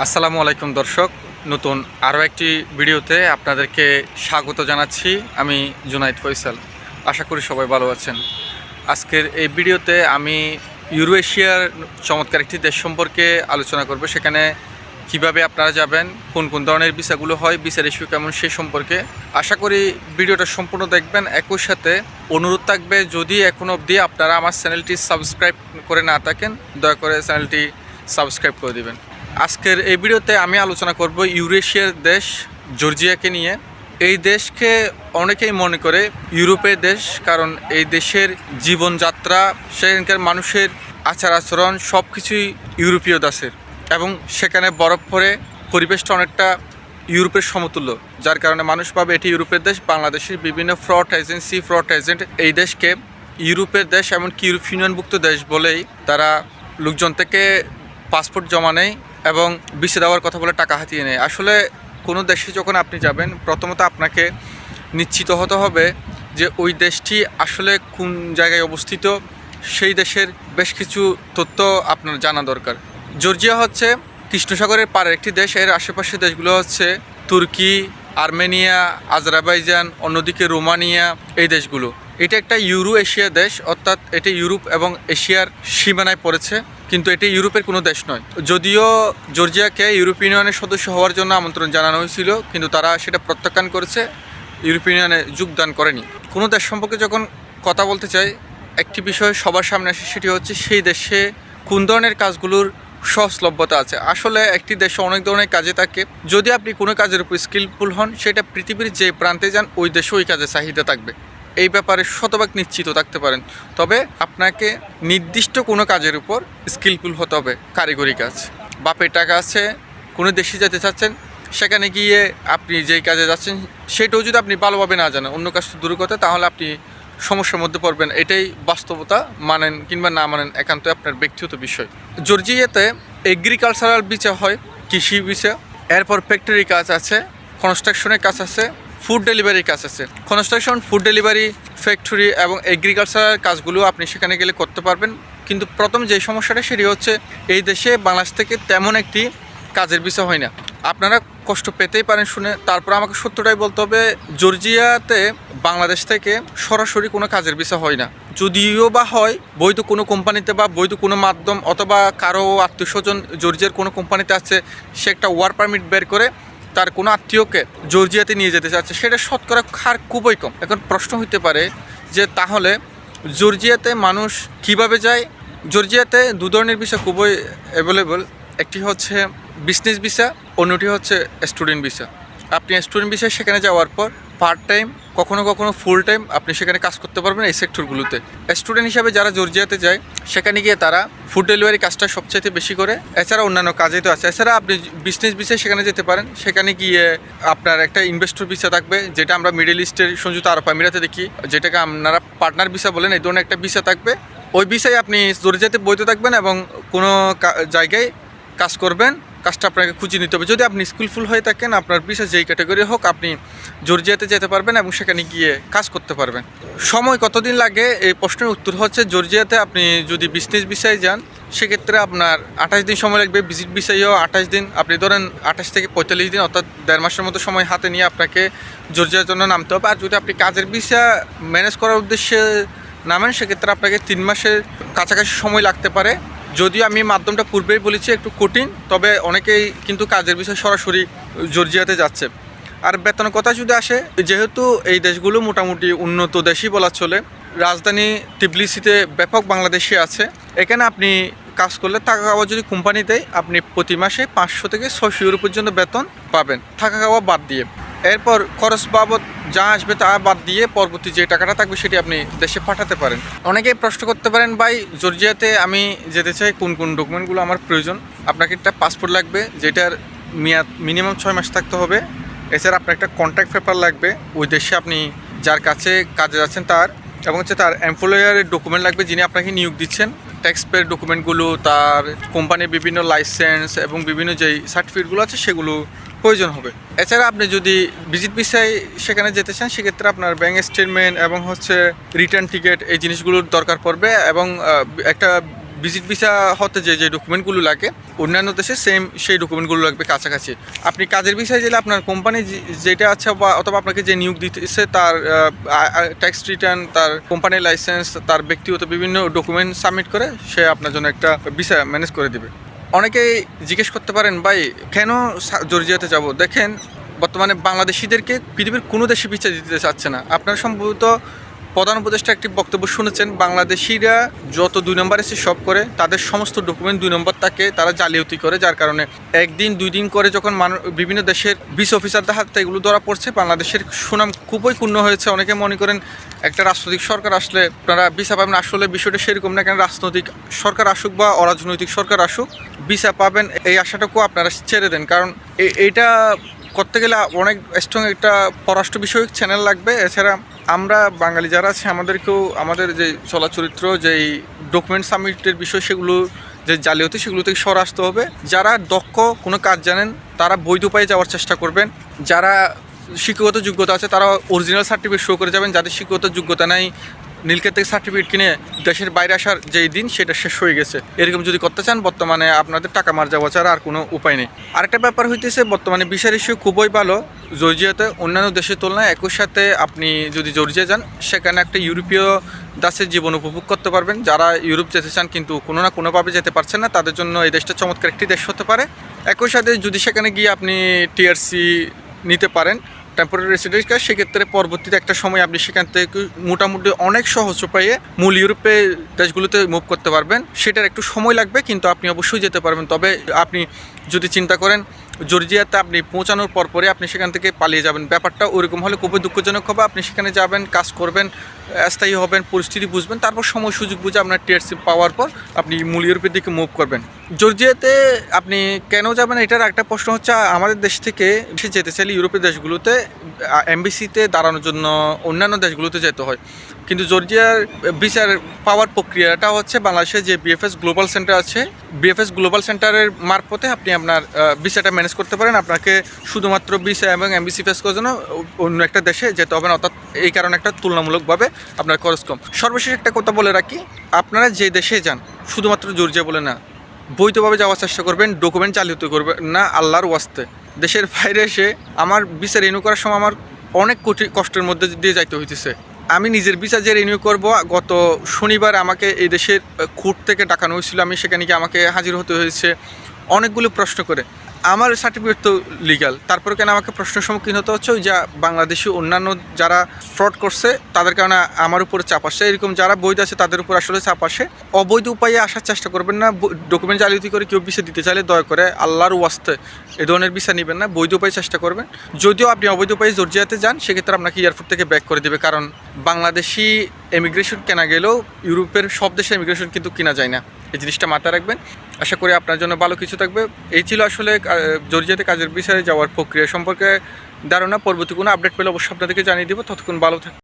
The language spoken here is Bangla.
আসসালামু আলাইকুম দর্শক, নতুন আরও একটি ভিডিওতে আপনাদেরকে স্বাগত জানাচ্ছি। আমি জুনাইদ ফয়সাল। আশা করি সবাই ভালো আছেন। আজকের এই ভিডিওতে আমি ইউরোএশিয়ার চমৎকার একটি দেশ সম্পর্কে আলোচনা করব। সেখানে কিভাবে আপনারা যাবেন, কোন কোন ধরনের ভিসাগুলো হয়, ভিসার ইস্যু কেমন, সে সম্পর্কে আশা করি ভিডিওটা সম্পূর্ণ দেখবেন। একই সাথে অনুরোধ থাকবে, যদি এখন অবধি আপনারা আমার চ্যানেলটি সাবস্ক্রাইব করে না থাকেন, দয়া করে চ্যানেলটি সাবস্ক্রাইব করে দিবেন। আজকের এই ভিডিওতে আমি আলোচনা করব ইউরেশিয়ার দেশ জর্জিয়াকে নিয়ে। এই দেশকে অনেকেই মনে করে ইউরোপের দেশ, কারণ এই দেশের জীবনযাত্রা, সেখানকার মানুষের আচার আচরণ সব কিছুই ইউরোপীয় দেশের, এবং সেখানে বরফ পড়ে, পরিবেশটা অনেকটা ইউরোপের সমতুল্য, যার কারণে মানুষ ভাবে এটি ইউরোপের দেশ। বাংলাদেশের বিভিন্ন ফ্রড এজেন্ট এই দেশকে ইউরোপের দেশ, এমনকি ইউরোপ ইউনিয়নভুক্ত দেশ বলেই তারা লোকজন থেকে পাসপোর্ট জমা নেয় এবং ভিসা দেওয়ার কথা বলে টাকা হাতিয়ে নেয়। আসলে কোনো দেশে যখন আপনি যাবেন, প্রথমত আপনাকে নিশ্চিত হতে হবে যে ওই দেশটি আসলে কোন জায়গায় অবস্থিত। সেই দেশের বেশ কিছু তথ্য আপনার জানা দরকার। জর্জিয়া হচ্ছে কৃষ্ণসাগরের পাড়ের একটি দেশ। এর আশেপাশের দেশগুলো হচ্ছে তুর্কি, আর্মেনিয়া, আজারবাইজান, অন্যদিকে রোমানিয়া, এই দেশগুলো। এটা একটা ইউরো এশিয়া দেশ, অর্থাৎ এটি ইউরোপ এবং এশিয়ার সীমানায় পড়েছে, কিন্তু এটি ইউরোপের কোনো দেশ নয়। যদিও জর্জিয়াকে ইউরোপীয় ইউনিয়নের সদস্য হওয়ার জন্য আমন্ত্রণ জানানো হয়েছিল, কিন্তু তারা সেটা প্রত্যাখ্যান করেছে, ইউরোপীয় ইউনিয়নে যোগদান করেনি। কোনো দেশ সম্পর্কে যখন কথা বলতে চাই, একটি বিষয় সবার সামনে আসে, সেটি হচ্ছে সেই দেশে কোন ধরনের কাজগুলোর সহজলভ্যতা আছে। আসলে একটি দেশে অনেক ধরনের কাজে থাকে। যদি আপনি কোনো কাজের উপর স্কিলফুল হন, সেটা পৃথিবীর যে প্রান্তে যান ওই দেশে ওই কাজের চাহিদা থাকবে, এই ব্যাপারে শতভাগ নিশ্চিত থাকতে পারেন। তবে আপনাকে নির্দিষ্ট কোনো কাজের উপর স্কিলফুল হতে হবে। কারিগরি কাজ, বাপের টাকা আছে, কোনো দেশে যেতে চাচ্ছেন, সেখানে গিয়ে আপনি যেই কাজে যাচ্ছেন সেটাও যদি আপনি ভালোভাবে না জানেন, অন্য কাজ দূর করতে, তাহলে আপনি সমস্যার মধ্যে পড়বেন। এটাই বাস্তবতা। মানেন কিংবা না মানেন একান্তই আপনার ব্যক্তিগত বিষয়। জর্জিয়াতে এগ্রিকালচারাল ভিসা হয়, কৃষি ভিসা। এরপর ফ্যাক্টরি কাজ আছে, কনস্ট্রাকশনের কাজ আছে, ফুড ডেলিভারির কাজ আছে। কনস্ট্রাকশন, ফুড ডেলিভারি, ফ্যাক্টরি এবং এগ্রিকালচারাল কাজগুলো আপনি সেখানে গেলে করতে পারবেন। কিন্তু প্রথম যে সমস্যাটা, সেটি হচ্ছে এই দেশে বাংলাদেশ থেকে তেমন একটি কাজের ভিসা হয় না। আপনারা কষ্ট পেতেই পারেন শুনে, তারপর আমাকে সত্যটাই বলতে হবে, জর্জিয়াতে বাংলাদেশ থেকে সরাসরি কোনো কাজের ভিসা হয় না। যদিও বা হয় বৈধ কোনো কোম্পানিতে বা বৈধ কোনো মাধ্যম, অথবা কারো আত্মীয় স্বজন জর্জিয়ার কোনো কোম্পানিতে আছে, সে একটা ওয়ার্ক পারমিট বের করে তার কোনো আত্মীয়কে জর্জিয়াতে নিয়ে যেতে চাচ্ছে, সেটা শতকরা হার খুবই কম। এখন প্রশ্ন হতে পারে যে তাহলে জর্জিয়াতে মানুষ কিভাবে যায়? জর্জিয়াতে দু ধরনের ভিসা খুবই অ্যাভেলেবল। একটি হচ্ছে বিজনেস ভিসা, অন্যটি হচ্ছে স্টুডেন্ট ভিসা। আপনি স্টুডেন্ট ভিসায় সেখানে যাওয়ার পর পার্ট টাইম, কখনো কখনো ফুল টাইম আপনি সেখানে কাজ করতে পারবেন এই সেক্টরগুলোতে। স্টুডেন্ট হিসাবে যারা জর্জিয়াতে যায়, সেখানে গিয়ে তারা ফুড ডেলিভারি কাজটা সবচাইতে বেশি করে। এছাড়া অন্যান্য কাজেই তো আছে। এছাড়া আপনি বিজনেস ভিসায় সেখানে যেতে পারেন। সেখানে গিয়ে আপনার একটা ইনভেস্টর ভিসা থাকবে, যেটা আমরা মিডল ইস্টের সংযুক্ত আরব আমিরাতে দেখি, যেটাকে আপনারা পার্টনার ভিসা বলেন। এই ধরনের একটা ভিসা থাকবে। ওই ভিসায় আপনি জর্জিয়াতে বৈধ থাকবেন এবং কোনো জায়গায় কাজ করবেন। কাজটা আপনাকে খুঁজে নিতে হবে। যদি আপনি স্কিলফুল হয়ে থাকেন, আপনার ভিসা যেই ক্যাটাগরি হোক, আপনি জর্জিয়াতে যেতে পারবেন এবং সেখানে গিয়ে কাজ করতে পারবেন। সময় কতদিন লাগে এই প্রশ্নের উত্তর হচ্ছে, জর্জিয়াতে আপনি যদি বিজনেস ভিসায় যান, সেক্ষেত্রে আপনার 28 দিন সময় লাগবে। ভিজিট ভিসায়ও 28 দিন, আপনি ধরেন 28 থেকে 45 দিন, অর্থাৎ 1.5 মাসের মতো সময় হাতে নিয়ে আপনাকে জর্জিয়ার জন্য নামতে হবে। আর যদি আপনি কাজের ভিসা ম্যানেজ করার উদ্দেশ্যে নামেন, সেক্ষেত্রে আপনাকে 3 মাসের কাছাকাছি সময় লাগতে পারে। যদিও আমি মাধ্যমটা পূর্বেই বলেছি একটু কঠিন, তবে অনেকেই কিন্তু কাজের বিষয়ে সরাসরি জর্জিয়াতে যাচ্ছে। আর বেতনের কথা যদি আসে, যেহেতু এই দেশগুলো মোটামুটি উন্নত দেশই বলা চলে, রাজধানী টিবলিসিতে ব্যাপক বাংলাদেশি আছে। এখানে আপনি কাজ করলে, থাকা খাওয়া যদি কোম্পানি দেয়, আপনি প্রতি মাসে 500 থেকে 600 ইউরো পর্যন্ত বেতন পাবেন, থাকা খাওয়া বাদ দিয়ে। এরপর খরচ বাবদ যা আসবে তা বাদ দিয়ে পরবর্তী যে টাকাটা থাকবে সেটি আপনি দেশে পাঠাতে পারেন। অনেকেই প্রশ্ন করতে পারেন, ভাই জর্জিয়াতে আমি যেতে চাই, কোন কোন ডকুমেন্টগুলো আমার প্রয়োজন? আপনাকে একটা পাসপোর্ট লাগবে, যেটার মেয়াদ মিনিমাম 6 মাস থাকতে হবে। এছাড়া আপনার একটা কন্ট্রাক্ট পেপার লাগবে, ওই দেশে আপনি যার কাছে কাজে যাচ্ছেন তার, এবং হচ্ছে তার এমপ্লয়ারের ডকুমেন্ট লাগবে, যিনি আপনাকে নিয়োগ দিচ্ছেন। ট্যাক্স পের ডকুমেন্টগুলো, তার কোম্পানির বিভিন্ন লাইসেন্স এবং বিভিন্ন যেই সার্টিফিকেটগুলো আছে সেগুলো প্রয়োজন হবে। এছাড়া আপনি যদি ভিজিট ভিসায় সেখানে যেতে চান, সেক্ষেত্রে আপনার ব্যাঙ্ক স্টেটমেন্ট এবং হচ্ছে রিটার্ন টিকিট, এই জিনিসগুলোর দরকার পড়বে। এবং একটা ভিজিট ভিসা হতে যে ডকুমেন্টগুলো লাগে অন্যান্য দেশে সেম সেই ডকুমেন্টগুলো লাগবে কাছাকাছি। আপনি কাজের ভিসায় গেলে আপনার কোম্পানি যেটা আছে বা অথবা আপনাকে যে নিয়োগ দিতেছে তার ট্যাক্স রিটার্ন, তার কোম্পানির লাইসেন্স, তার ব্যক্তিগত বিভিন্ন ডকুমেন্ট সাবমিট করে সে আপনার জন্য একটা ভিসা ম্যানেজ করে দিবে। অনেকেই জিজ্ঞেস করতে পারেন, ভাই কেন জর্জিয়াতে যাব? দেখেন, বর্তমানে বাংলাদেশিদেরকে পৃথিবীর কোনো দেশে ভিসা দিতে চাচ্ছে না। আপনারা সম্ভবত প্রধান উপদেষ্টা একটি বক্তব্য শুনেছেন, বাংলাদেশিরা যত 2 নম্বর এসে সব করে, তাদের সমস্ত ডকুমেন্ট 2 নম্বর থাকে, তারা জালিয়াতি করে, যার কারণে 1 দিন 2 দিন করে যখন বিভিন্ন দেশের ভিসা অফিসারদের হাতে এগুলো ধরা পড়ছে, বাংলাদেশের সুনাম খুবই ক্ষুণ্ণ হয়েছে। অনেকে মনে করেন একটা রাজনৈতিক সরকার আসলে আপনারা ভিসা পাবেন, আসলে বিষয়টা সেরকম না। কেন রাজনৈতিক সরকার আসুক বা অরাজনৈতিক সরকার আসুক, ভিসা পাবেন এই আশাটাকেও আপনারা ছেড়ে দেন। কারণ এইটা করতে গেলে অনেক স্ট্রং একটা পররাষ্ট্র বিষয়ক চ্যানেল লাগবে। এছাড়া আমরা বাঙালি যারা আছে আমাদেরকেও আমাদের যে চলাচরিত্র, যেই ডকুমেন্ট সাবমিটের বিষয়, সেগুলো যে জালিয়াতি, সেগুলো থেকে সরে আসতে হবে। যারা দক্ষ কোনো কাজ জানেন তারা বৈধ উপায়ে যাওয়ার চেষ্টা করবেন। যারা শিক্ষাগত যোগ্যতা আছে তারা অরিজিনাল সার্টিফিকেট শো করে যাবেন। যাদের শিক্ষাগত যোগ্যতা নাই, নীলক্ষেত থেকে সার্টিফিকেট কিনে দেশের বাইরে আসার যেই দিন সেটা শেষ হয়ে গেছে, এরকম যদি করতে চান বর্তমানে আপনাদের টাকা মার যাওয়া ছাড়া আর কোনো উপায় নেই। আরেকটা ব্যাপার হইতেছে, বর্তমানে ভিসার ইস্যু খুবই ভালো জর্জিয়াতে অন্যান্য দেশের তুলনায়। একই সাথে আপনি যদি জর্জিয়া যান, সেখানে একটা ইউরোপীয় দাসের জীবন উপভোগ করতে পারবেন। যারা ইউরোপ যেতে চান কিন্তু কোনো না কোনোভাবে যেতে পারছেন না, তাদের জন্য এই দেশটা চমৎকার একটি দেশ হতে পারে। একই সাথে যদি সেখানে গিয়ে আপনি টিআরসি নিতে পারেন, টেম্পোরারি রেসিডেন্স কার্ড, সেক্ষেত্রে পরবর্তীতে একটা সময় আপনি সেখান থেকে মোটামুটি অনেক সহজ উপায়ে মূল ইউরোপে দেশগুলোতে মুভ করতে পারবেন। সেটার একটু সময় লাগবে, কিন্তু আপনি অবশ্যই যেতে পারবেন। তবে আপনি যদি চিন্তা করেন জর্জিয়াতে আপনি পৌঁছানোর পরে আপনি সেখান থেকে পালিয়ে যাবেন, ব্যাপারটা ওরকম হলে খুবই দুঃখজনক হবে। আপনি সেখানে যাবেন, কাজ করবেন, স্থায়ী হবেন, পরিস্থিতি বুঝবেন, তারপর সময় সুযোগ বুঝে আপনার টিআরসি পাওয়ার পর আপনি মূল ইউরোপের দিকে মুভ করবেন। জর্জিয়াতে আপনি কেন যাবেন এটার একটা প্রশ্ন হচ্ছে, আমাদের দেশ থেকে যেতে চাইলে ইউরোপের দেশগুলোতে এমবিসিতে দাঁড়ানোর জন্য অন্যান্য দেশগুলোতে যেতে হয়। কিন্তু জর্জিয়ার ভিসার পাওয়ার প্রক্রিয়াটা হচ্ছে বাংলাদেশে যে বিএফএস গ্লোবাল সেন্টার আছে, বিএফএস গ্লোবাল সেন্টারের মারফতে আপনি আপনার ভিসাটা ম্যানেজ করতে পারেন। আপনাকে শুধুমাত্র ভিসা এবং এমবিসি ফেস করার জন্য অন্য একটা দেশে যেতে হবে না, অর্থাৎ এই কারণে একটা তুলনামূলকভাবে আপনার খরচ কম। সর্বশেষ একটা কথা বলে রাখি, আপনারা যে দেশে যান, শুধুমাত্র জর্জিয়া বলে না, বৈধভাবে যাওয়ার চেষ্টা করবেন, ডকুমেন্ট চালিত করবেন না আল্লাহর ওয়াস্তে। দেশের বাইরে এসে আমার ভিসা রিনিউ করার সময় আমার অনেক কষ্টের মধ্যে দিয়ে যাইতে হইতেছে। আমি নিজের ভিসা যে রিনিউ করব, গত শনিবার আমাকে এই দেশের কোর্ট থেকে ডাকানো হয়েছিল। আমি সেখানে গিয়ে আমাকে হাজির হতে হয়েছে অনেকগুলো প্রশ্ন করে। আমার সার্টিফিকেট তো লিগ্যাল, তারপরে কেন আমাকে প্রশ্নের সম্মুখীন হতে হচ্ছে? ওই যা বাংলাদেশি অন্যান্য যারা ফ্রড করছে তাদের কারণে আমার উপরে চাপ আসে। এরকম যারা বৈধ আছে তাদের উপর আসলে চাপ আসে। অবৈধ উপায়ে আসার চেষ্টা করবেন না। ডকুমেন্ট জালিয়াতি করে কেউ ভিসা দিতে চাইলে দয়া করে আল্লাহর ওয়াস্তে এই ধরনের ভিসা নেবেন না, বৈধ উপায়ে চেষ্টা করবেন। যদিও আপনি অবৈধ উপায়ে জর্জিয়াতে যান, সেক্ষেত্রে আপনাকে এয়ারপোর্ট থেকে ব্যাক করে দেবে, কারণ বাংলাদেশি ইমিগ্রেশন কেনা গেলেও ইউরোপের সব দেশে ইমিগ্রেশন কিন্তু কেনা যায় না। এই জিনিসটা মাথায় রাখবেন। আশা করি আপনার জন্য ভালো কিছু থাকবে। এই ছিল আসলে জর্জিয়াতে কাজের বিষয়ে যাওয়ার প্রক্রিয়া সম্পর্কে ধারণা। পরবর্তী কোনো আপডেট পেলে অবশ্যই আপনাদেরকে জানিয়ে দেবো। ততক্ষণ ভালো থাকবে।